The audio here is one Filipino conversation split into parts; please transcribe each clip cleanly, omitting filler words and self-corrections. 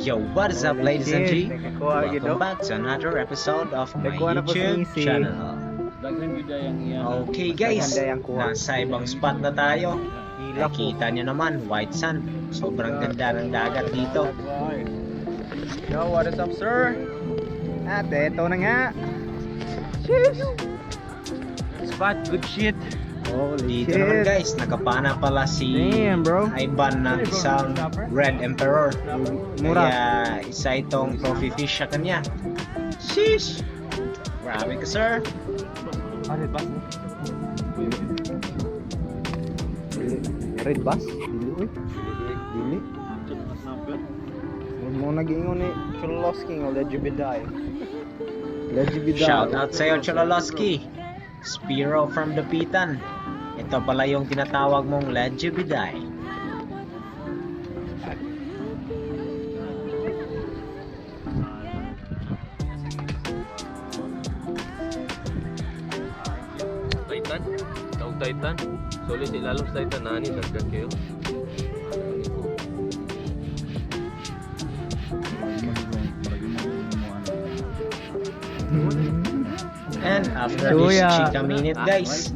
Yo, what is up, ladies and G? Nakakuha gyud Welcome back to another episode of my Nagkuha na po si YouTube Nisi. channel. Okay guys, Maganda yung kuha. nasa ibang spot na tayo. Hila po. Nakita nyo naman, white sand. Sobrang ganda ng dagat dito. Yo, what is up, sir? At eto na nga. Sheesh. Spot, good shit. Holy Dito naman guys, nakapana pala si Damn, bro. Ivan ng isang Red Emperor. Mura. Kaya isa itong trophy fish sa kanya. Sheesh! Grabe ka, sir. Red bass? Dili, uy. Dili. Huwag mo nag-ingon ni Cholos King o Legibiday. Legibiday. Shout out sa'yo, Chololoski. Spiro from Dapitan. Ito pala yung tinatawag mong Legibiday. Titan, tawag Titan. Solid sa ilalim sa Titan, nani sagdan kayo. And after this chika minute guys,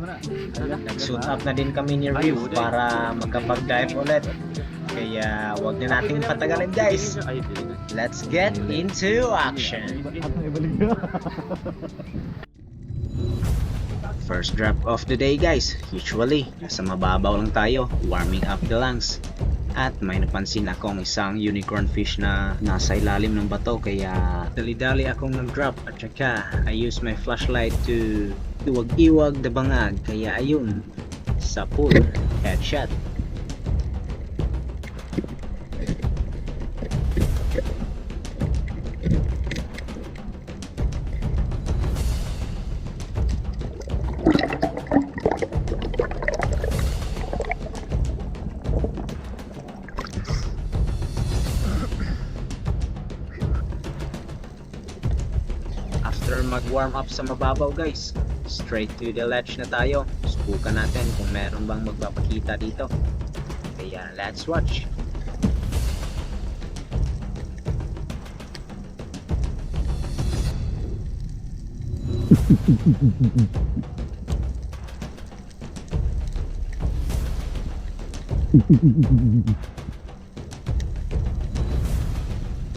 nag-suit up na din kami ni Reeve para makapag-dive ulit. Kaya wag na nating patagalin guys. Let's get into action. First drop of the day guys. Usually, nasa mababaw lang tayo, warming up the lungs. At may napansin akong isang unicorn fish na nasa ilalim ng bato, kaya dali-dali akong nag-drop. At saka, I use my flashlight to iwag-iwag the bangag. Kaya ayun, sa pool, headshot. After mag-warm up sa mababaw guys, straight to the ledge na tayo. Subukan natin kung meron bang magpapakita dito. Kaya let's watch.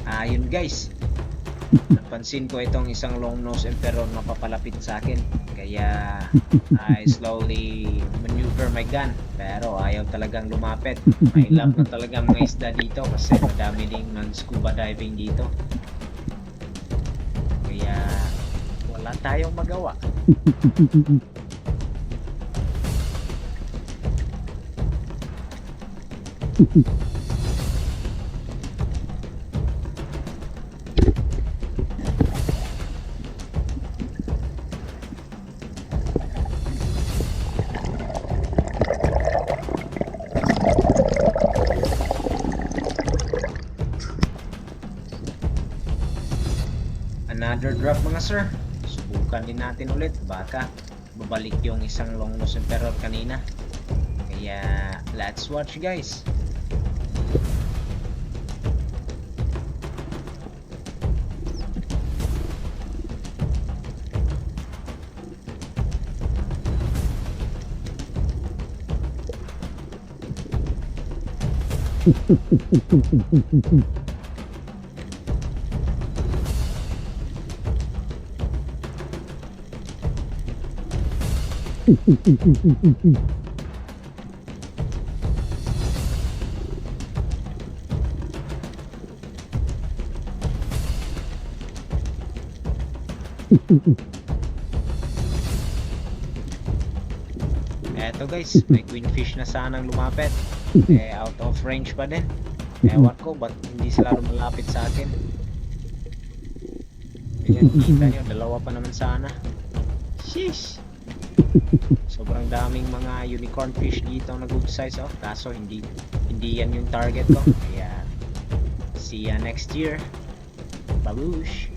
Ayun guys, napansin ko itong isang long nose emperor na papalapit sa akin. Kaya I slowly maneuver my gun, pero ayaw talagang lumapit. May love na talagang mga isda dito kasi madami ding scuba diving dito. Kaya wala tayong magawa. Another drop mga sir. Subukan din natin ulit, baka babalik yung isang long nose emperor kanina. Kaya let's watch guys. Eto guys, may queenfish na sanang lumapit. Out of range pa din. Ewan ko ba't hindi sila lumalapit sa akin. Ayan, kita nyo, dalawa pa naman sana. Sheesh! Sobrang daming mga unicorn fish dito na good size kaso hindi yan yung target ko. Kaya see ya next year. Babush!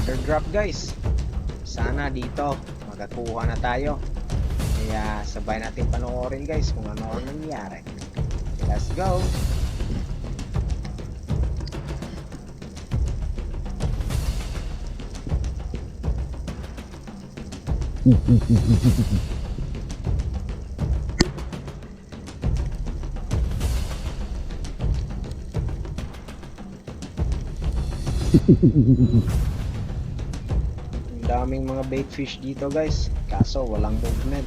another drop guys. Sana dito makakuha na tayo. Kaya sabay natin panoorin guys kung ano ang nangyari. Let's go! Ang daming mga bait fish dito guys, kaso walang movement.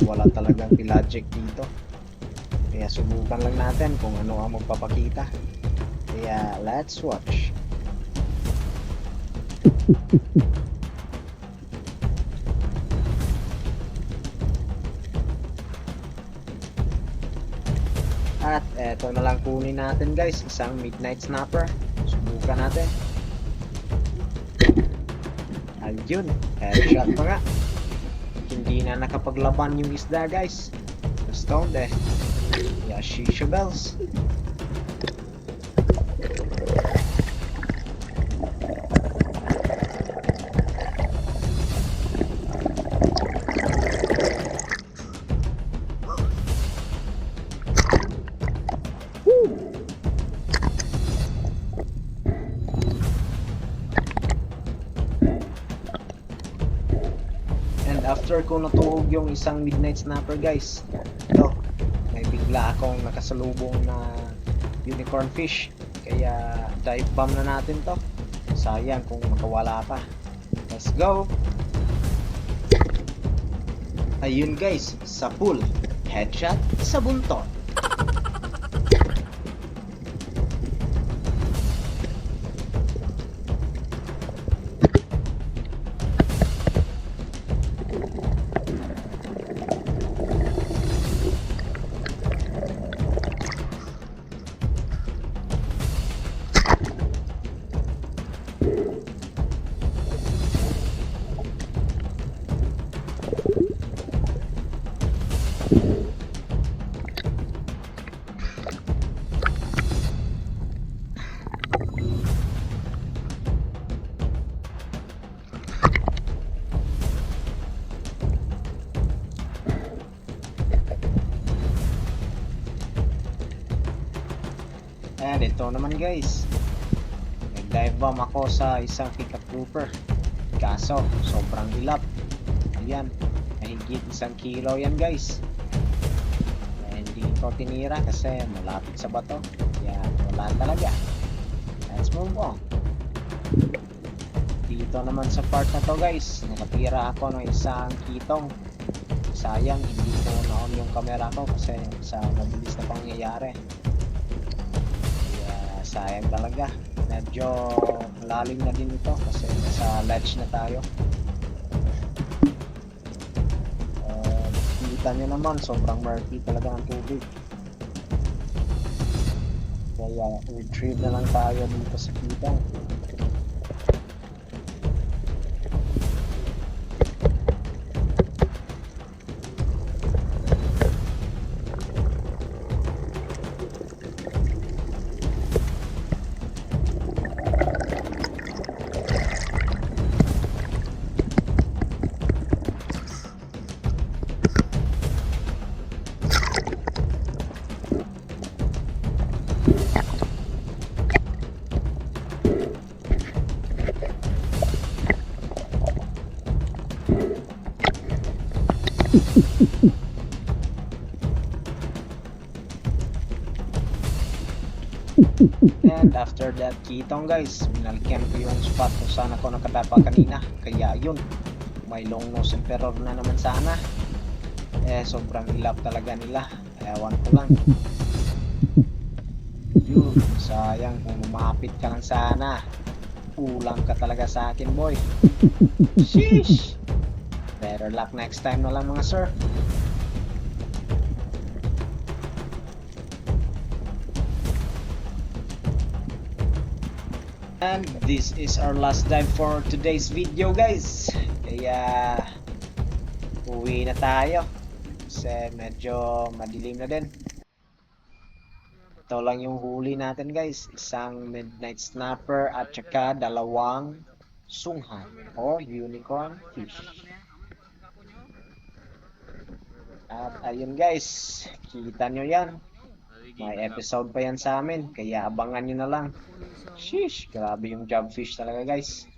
Wala talagang pelagic dito. Kaya subukan lang natin kung ano ang magpapakita. Kaya let's watch. At eto na lang kunin natin guys, isang midnight snapper. Subukan natin. Ayun, headshot pa nga. Hindi na nakapaglaban yung isda guys. Stoned eh. Yeah, shisha bells. After ko natuhog yung isang midnight snapper guys, ito, may bigla akong nakasalubong na unicorn fish. Kaya dive bomb na natin to. Sayang kung makawala pa. Let's go! Ayun guys, sa pool. Headshot sa buntot. And ito naman guys, nag-dive bomb ako sa isang pickup grouper. Kaso sobrang hilap. Ayan, mahigit 1 kilo yan guys. Hindi ko tinira kasi malapit sa bato. Kaya wala talaga. Let's move on. Dito naman sa part na to guys, nakatira ako ng isang kitong. Sayang hindi ko na-on yung camera ko kasi sa mabilis na pangyayari. Sayang talaga. Medyo lalim na din ito kasi nasa ledge na tayo. Kita nyo naman, sobrang murky talaga ang tubig. Kaya retrieve na lang tayo dito sa kitang. And after that kitong guys, binalikan ko yung spot kung saan ako nakadapa kanina. Kaya yun, may long nose emperor na naman sana. Sobrang hilap talaga nila. Ewan ko lang. Yun, sayang kung lumapit ka lang sana. Ulam ka talaga sa akin boy. Sheesh! Better luck next time na lang mga sir. And this is our last dive for today's video guys. Kaya uwi na tayo kasi medyo madilim na din. Ito lang yung huli natin guys, isang midnight snapper at saka dalawang sunghan o unicorn fish. At ayun guys, kita nyo yan. May episode pa yan sa amin, kaya abangan nyo na lang. Sheesh, grabe yung jobfish talaga guys.